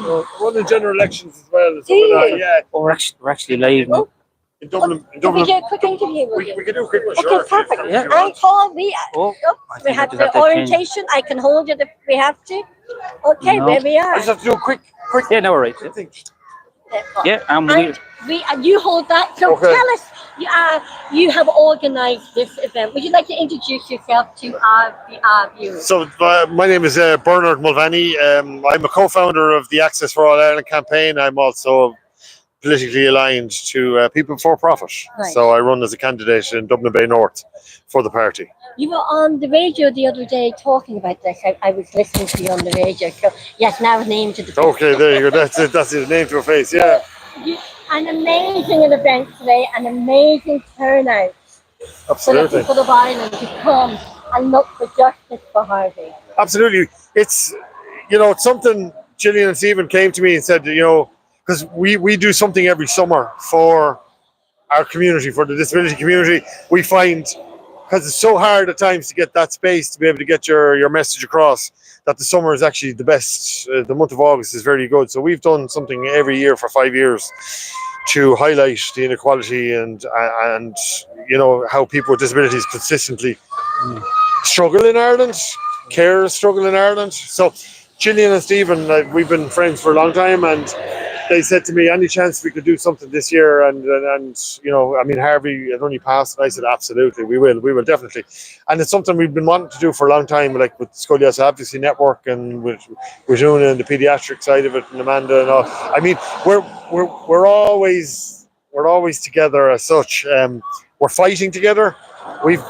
run the general elections as well. Do you? Yeah. Oh, we're actually live. Oh. In Dublin. Can we get a quick interview with We you? can do a quick one. Okay, Sure. perfect. Yeah. And Paul, we think have we the have to orientation. I can hold it if we have to. Okay, No. there we I are. just have to do a quick. Yeah, no, right. thing. Yeah, And you hold that. So Okay. tell us, you have organised this event. Would you like to introduce yourself to our viewers? So my name is Bernard Mulvaney. I'm a co-founder of the Access for All Ireland campaign. I'm also politically aligned to People for Profit. Right. So I run as a candidate in Dublin Bay North for the party. You were on the radio the other day talking about this. I was listening to you on the radio. So yes, now a name to the face. Okay, there you go. That's it. That's it. Name to a face. Yeah. An amazing event today, an amazing turnout for the Absolutely. people of Ireland to come and look for justice for Harvey. Absolutely. It's it's something. Gillian and Stephen came to me and said, because we do something every summer for our community, for the disability community. We find, because it's so hard at times to get that space to be able to get your message across, that the summer is actually the best. The month of August is very good. So we've done something every year for 5 years to highlight the inequality and how people with disabilities consistently struggle in Ireland, carers struggle in Ireland. So Gillian and Stephen, we've been friends for a long time, and they said to me, any chance we could do something this year? And Harvey had only passed, and I said, absolutely, we will definitely. And it's something we've been wanting to do for a long time, like with Scoliosis Advocacy Network and with Una and the paediatric side of it, and Amanda and all. I mean, we're always together as such. We're fighting together. We've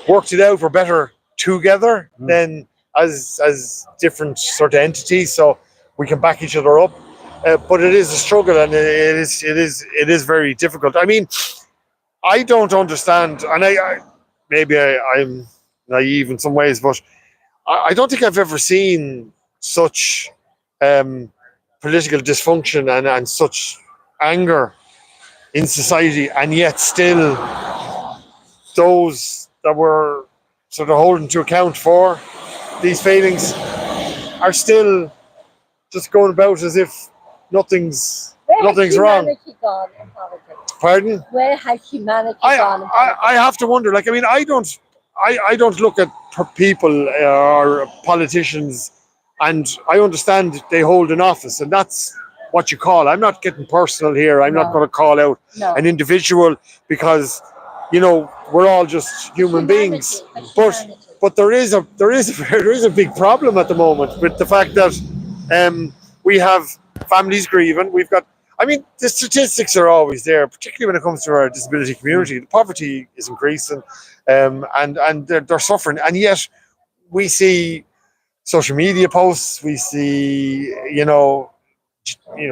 worked it out. We're better together than as different sort of entities, so we can back each other up. But it is a struggle, and it is very difficult. I mean, I don't understand, and I'm naive in some ways, but I don't think I've ever seen such political dysfunction and such anger in society, and yet still those that were sort of holding to account for these failings are still just going about as if nothing's wrong. Where has humanity gone in politics? Pardon? Where has humanity gone in politics? I have to wonder. Like, I mean, I don't look at people or politicians, and I understand they hold an office, and that's what you call. I'm not getting personal here. I'm not going to call out an individual, because we're all just human beings. But there is a big problem at the moment with the fact that we have families grieving. We've got, I mean, the statistics are always there, particularly when it comes to our disability community. The poverty is increasing, and they're suffering, and yet we see social media posts. We see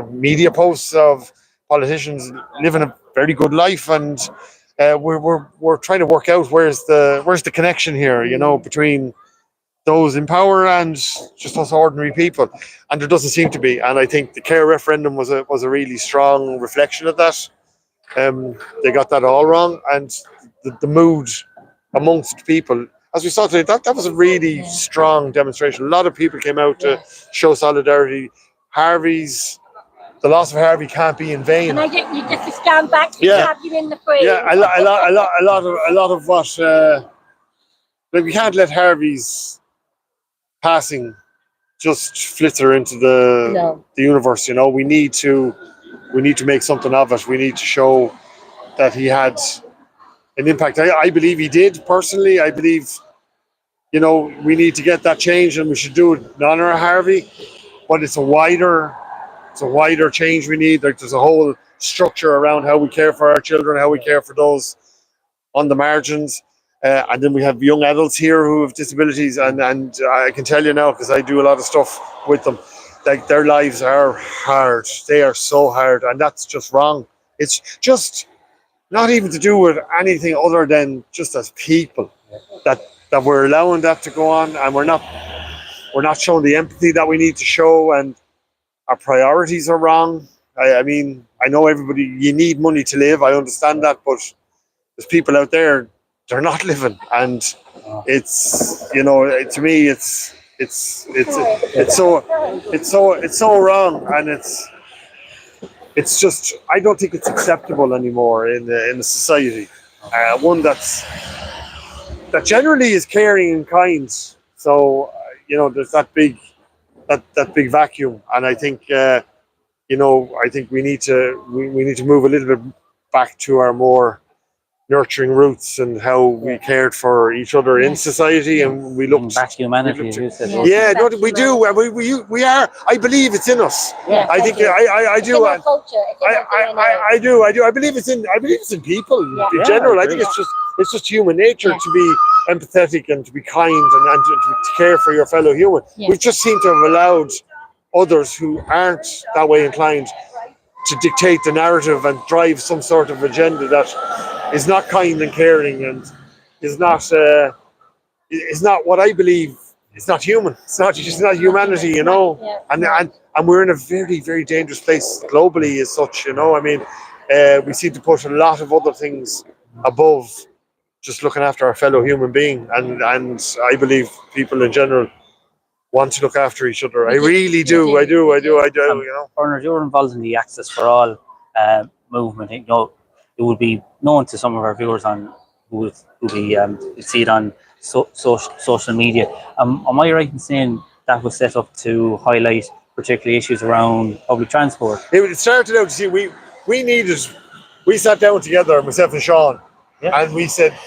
media posts of politicians living a very good life, and we're trying to work out where's the connection here, between those in power and just us ordinary people, and there doesn't seem to be. And I think the care referendum was a really strong reflection of that. They got that all wrong, and the mood amongst people, as we saw today, that was a really strong demonstration. A lot of people came out to show solidarity. The loss of Harvey can't be in vain. And I get you just to stand back to have you in the frame. Yeah, a lot of what we can't let Harvey's passing just flitter into the universe. We need to make something of it. We need to show that he had an impact. I believe he did personally. I believe we need to get that change, and we should do it in honor of Harvey. But it's a wider change we need. There's a whole structure around how we care for our children, how we care for those on the margins. And then we have young adults here who have disabilities, and I can tell you now, because I do a lot of stuff with them, like, their lives are hard. They are so hard, and that's just wrong. It's just not even to do with anything other than just as people that we're allowing that to go on, and we're not showing the empathy that we need to show, and our priorities are wrong. I mean, I know you need money to live. I understand that, but there's people out there, they're not living, and it's to me it's It's so wrong, and it's just, I don't think it's acceptable anymore in the society. One that generally is caring and kind. So there's that big vacuum, and I think I think we need to move a little bit back to our more nurturing roots and how we cared for each other in society, and we looked Back to humanity, as you said. yeah, no, we do. We are. I believe it's in us. Yeah, I think thank you. I do. It's in our culture. It's in our DNA. I do. I believe it's in people in Yeah, general. I I think agree. it's just human nature to be empathetic and to be kind and to care for your fellow human. Yeah. We just seem to have allowed others who aren't that way inclined to dictate the narrative and drive some sort of agenda that is not kind and caring and is not what I believe. It's not human. It's not humanity, Yeah. And we're in a very, very dangerous place globally as such. I mean, we seem to put a lot of other things above just looking after our fellow human being, and I believe people in general want to look after each other. I really do. I do. Bernard, you're involved in the Access for All movement. It would be known to some of our viewers who see it on social media. Am I right in saying that was set up to highlight particular issues around public transport? It started out, we sat down together, myself and Sean, and we said,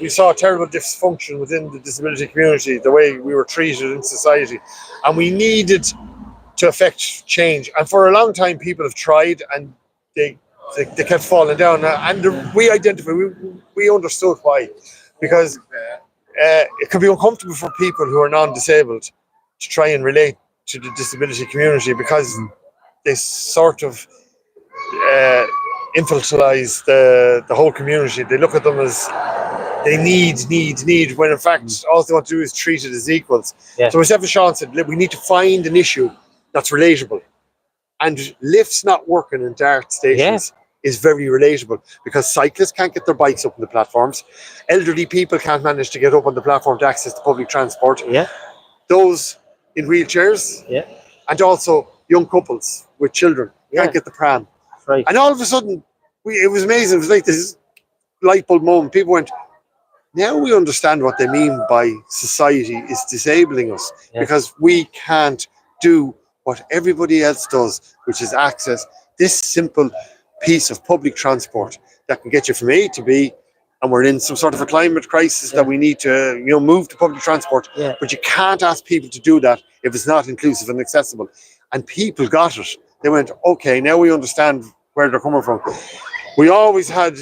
we saw terrible dysfunction within the disability community, the way we were treated in society, and we needed to affect change. And for a long time, people have tried, and they kept falling down. And we identified, we understood why, because it can be uncomfortable for people who are non-disabled to try and relate to the disability community, because they sort of infantilize the whole community. They look at them as they need, when in fact all they want to do is treat it as equals. Yeah. So myself and Sean said, we need to find an issue that's relatable. And lifts not working in DART stations is very relatable, because cyclists can't get their bikes up on the platforms. Elderly people can't manage to get up on the platform to access the public transport. Yeah. Those in wheelchairs. Yeah. And also young couples with children can't get the pram. Right. And all of a sudden, it was amazing. It was like this light bulb moment. People went, now we understand what they mean by society is disabling us, because we can't do what everybody else does, which is access this simple piece of public transport that can get you from A to B. And we're in some sort of a climate crisis that we need to, move to public transport. Yeah. But you can't ask people to do that if it's not inclusive and accessible. And people got it. They went, okay, now we understand where they're coming from. We always had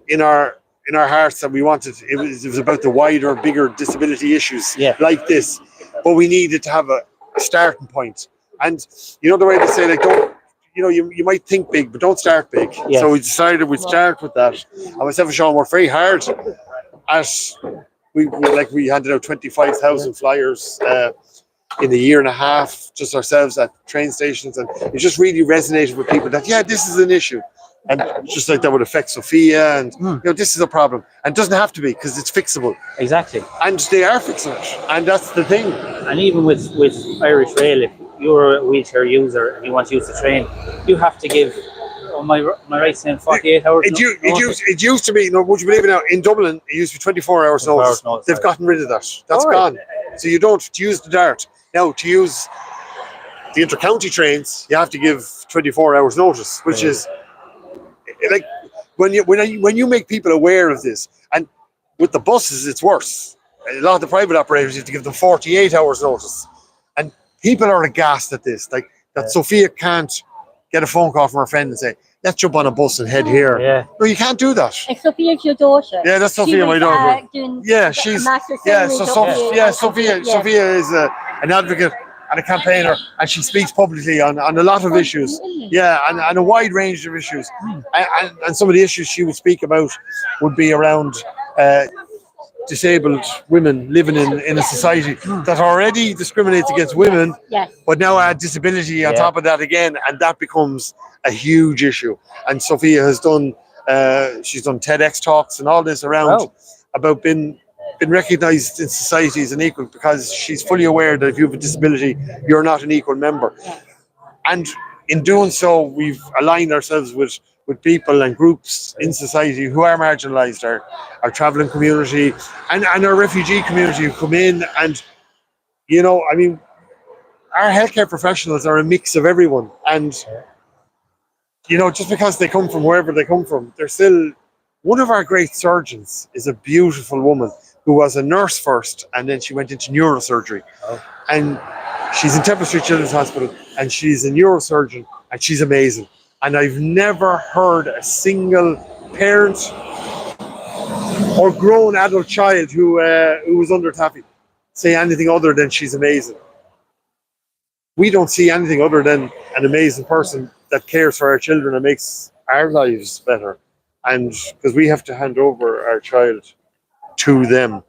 in our hearts that we wanted, it was about the wider, bigger disability issues like this. But we needed to have a starting point. And the way they say, like, don't, you might think big, but don't start big. Yeah. So we decided we'd start with that. And myself and Sean worked very hard we handed out 25,000 flyers in a year and a half, just ourselves at train stations, and it just really resonated with people that this is an issue, and just like that would affect Sophia, and this is a problem, and it doesn't have to be, because it's fixable. Exactly. And they are fixing it, and that's the thing. And even with Irish Rail, if you're a wheelchair user and you want to use the train, you have to give, am I right saying 48 hours? It used to be, would you believe it now, in Dublin, it used to be 24 hours notice. They've gotten rid of that. That's gone. So you don't use the DART. Now, to use the inter-county trains, you have to give 24 hours notice, which is like when you make people aware of this. And with the buses, it's worse. A lot of the private operators, you have to give them 48 hours notice. And people are aghast at this. Like that Sophia can't get a phone call from her friend and say, let's jump on a bus and head here. Yeah. No, you can't do that. And Sophia's your daughter. Yeah, that's Sophia, my daughter. Sophia is an advocate and a campaigner, and she speaks publicly on a lot of issues. Yeah, and a wide range of issues. And some of the issues she would speak about would be around disabled women living in a society that already discriminates against women, but now add disability on top of that again, and that becomes a huge issue. And Sophia has done, she's done TEDx talks and all this around about being been recognised in society as an equal because she's fully aware that if you have a disability, you're not an equal member. And in doing so, we've aligned ourselves with people and groups in society who are marginalised, our travelling community and our refugee community who come in. And, you know, I mean, our healthcare professionals are a mix of everyone. And, you know, just because they come from wherever they come from, they're still... One of our great surgeons is a beautiful woman who was a nurse first, and then she went into neurosurgery. And she's in Temple Street Children's Hospital, and she's a neurosurgeon, and she's amazing. And I've never heard a single parent or grown adult child who was under Taffy say anything other than she's amazing. We don't see anything other than an amazing person that cares for our children and makes our lives better. And because we have to hand over our child to them.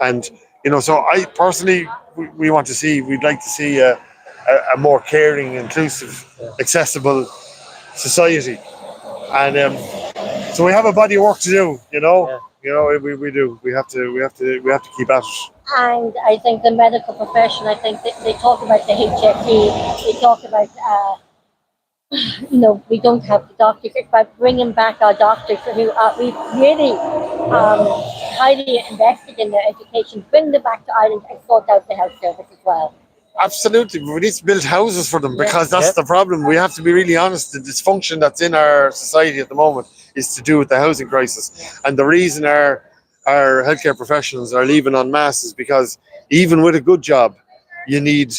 And, you know, so I personally, we'd like to see a more caring, inclusive, accessible society. And so we have a body of work to do, you know. Yeah. You know, we do. We have to keep at it. And I think the medical profession, I think they talk about the HSE, they talk about, you know, we don't have the doctors. It's about bringing back our doctors who are, we really highly invested in their education, bring them back to Ireland and sort out the health service as well. Absolutely. We need to build houses for them because that's the problem. We have to be really honest. The dysfunction that's in our society at the moment is to do with the housing crisis. And the reason our healthcare professionals are leaving en masse is because even with a good job, you need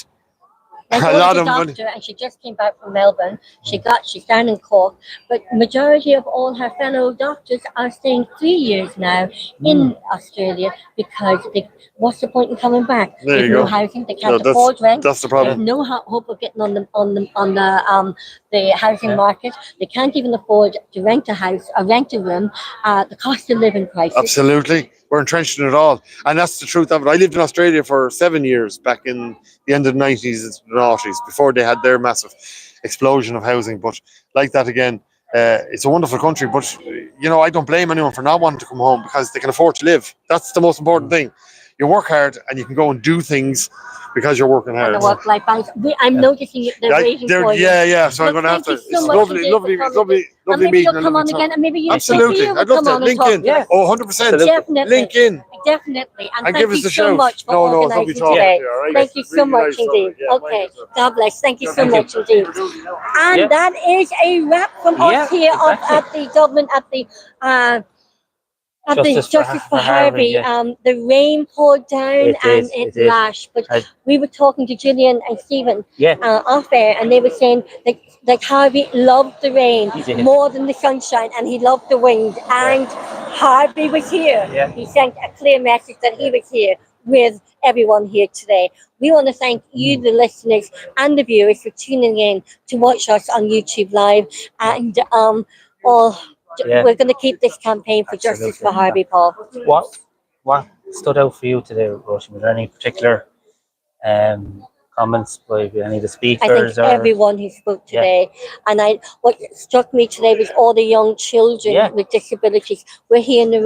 Like a lot of doctor, money. and she just came back from Melbourne. She's down in Cork, but majority of all her fellow doctors are staying 3 years now in Australia because what's the point in coming back? There There's you no go. housing. They No, can't afford rent. That's the There's problem. no hope of getting on the housing market. They can't even afford to rent a house or rent a room. The cost of living crisis. Absolutely. We're entrenched in it all. And that's the truth of it. I lived in Australia for 7 years back in the end of the 90s and the 90s before they had their massive explosion of housing. But like that again, it's a wonderful country. But, you know, I don't blame anyone for not wanting to come home because they can afford to live. That's the most important thing. You work hard and you can go and do things because you're working hard. And the work-life balance. I'm noticing they're waiting for you. Yeah. So I'm Look, going to have to. thank you so It's much lovely, indeed lovely, for coming lovely, and lovely maybe meeting. you'll and come lovely on again, talk. and maybe you Absolutely. will I'd love come to. on and Link talk in. to us. Oh, 100%. Definitely. Link in. Definitely. And And thank give us you a so shout. much for No, it's lovely organising talking today. to you, all right? Thank you so Really much nice indeed. talking. Yeah, Okay. my pleasure. God bless. Thank you so Thank you. much indeed. And that is a wrap from us here exactly. at the Dublin at the Justice for Harvey. The rain poured down and it lashed. But we were talking to Gillian and Stephen off air, and they were saying that Harvey loved the rain more than the sunshine, and he loved the wind. And Harvey was here. Yeah. He sent a clear message that he was here with everyone here today. We want to thank you, the listeners and the viewers, for tuning in to watch us on YouTube Live. And we're going to keep this campaign for Justice for Harvey, Paul. What stood out for you today, Roisin? Were there any particular comments by any of the speakers? I think everyone who spoke today, and what struck me today was all the young children with disabilities. We're here in the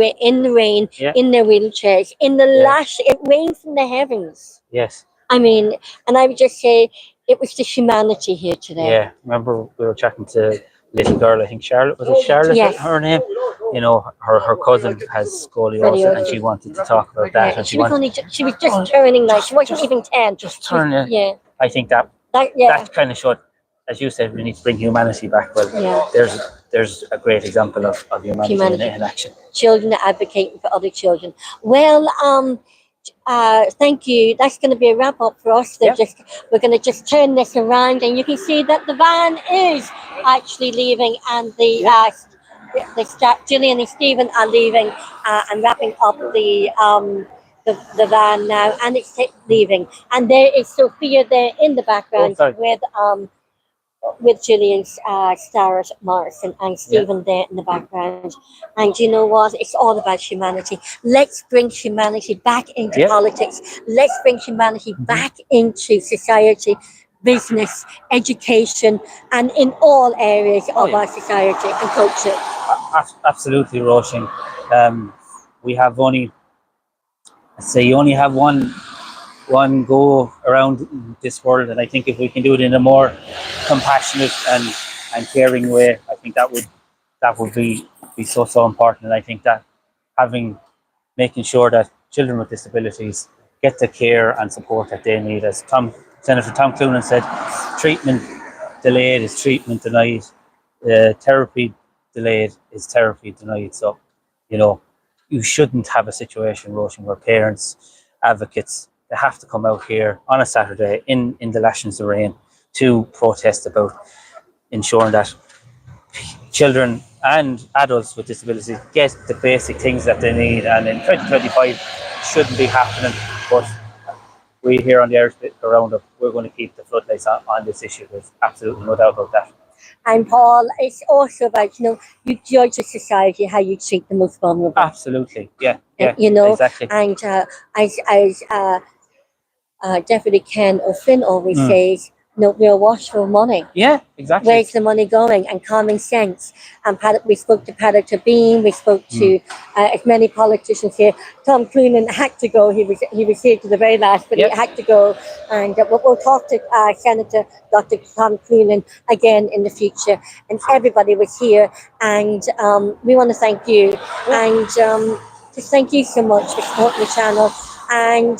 rain, in their wheelchairs, in the lash. It rained from the heavens. Yes. I mean, and I would just say it was the humanity here today. Yeah, remember we were chatting to little girl, I think Charlotte, was it Charlotte? Yes. Her name? You know, her cousin has scoliosis and she wanted to talk about that. And she was just turning now. She wasn't even 10. Just turning. Yeah. I think that kind of showed, as you said, we need to bring humanity back. Well, there's a great example of humanity in action. Children advocating for other children. Well, thank you. That's going to be a wrap up for us. We're going to just turn this around, and you can see that the van is actually leaving, and the staff, Gillian and Stephen, are leaving and wrapping up the van now, and it's leaving. And there is Sophia there in the background with Gillian's Sarah Morrison and Stephen there in the background. And you know what? It's all about humanity. Let's bring humanity back into politics. Let's bring humanity back into society, business, education, and in all areas of our society and culture. Absolutely, Roisin. We have only say you only have one go around this world, and I think if we can do it in a more compassionate and caring way, I think that would be so important. And I think that making sure that children with disabilities get the care and support that they need, as Senator Tom Cloonan said, treatment delayed is treatment denied. Therapy delayed is therapy denied. So, you know, you shouldn't have a situation, Roisin, where parents, advocates, they have to come out here on a Saturday in the lashings of rain to protest about ensuring that children and adults with disabilities get the basic things that they need. And in 2025, shouldn't be happening. But we here on the Irish Politcal Roundup, we're going to keep the floodlights on this issue. There's absolutely no doubt about that. And Paul, it's also about, you judge a society how you treat the most vulnerable. Absolutely, yeah, exactly. exactly. And as Deputy Ken O'Flynn always says, we're awash for money. Yeah, exactly. Where's the money going? And common sense. And we spoke to Paddy Tabine, we spoke to as many politicians here. Tom Cloonan had to go. He was here to the very last, but he had to go. And we'll talk to Senator Dr. Tom Cloonan again in the future. And everybody was here. And we want to thank you. And just thank you so much for supporting the channel. And,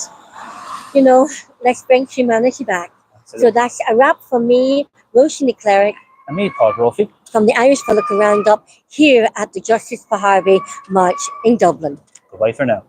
let's bring humanity back. Absolutely. So that's a wrap for me, Roisin Cleric, And me, Paul Brophy, from the Irish Politcal Roundup here at the Justice for Harvey March in Dublin. goodbye for now.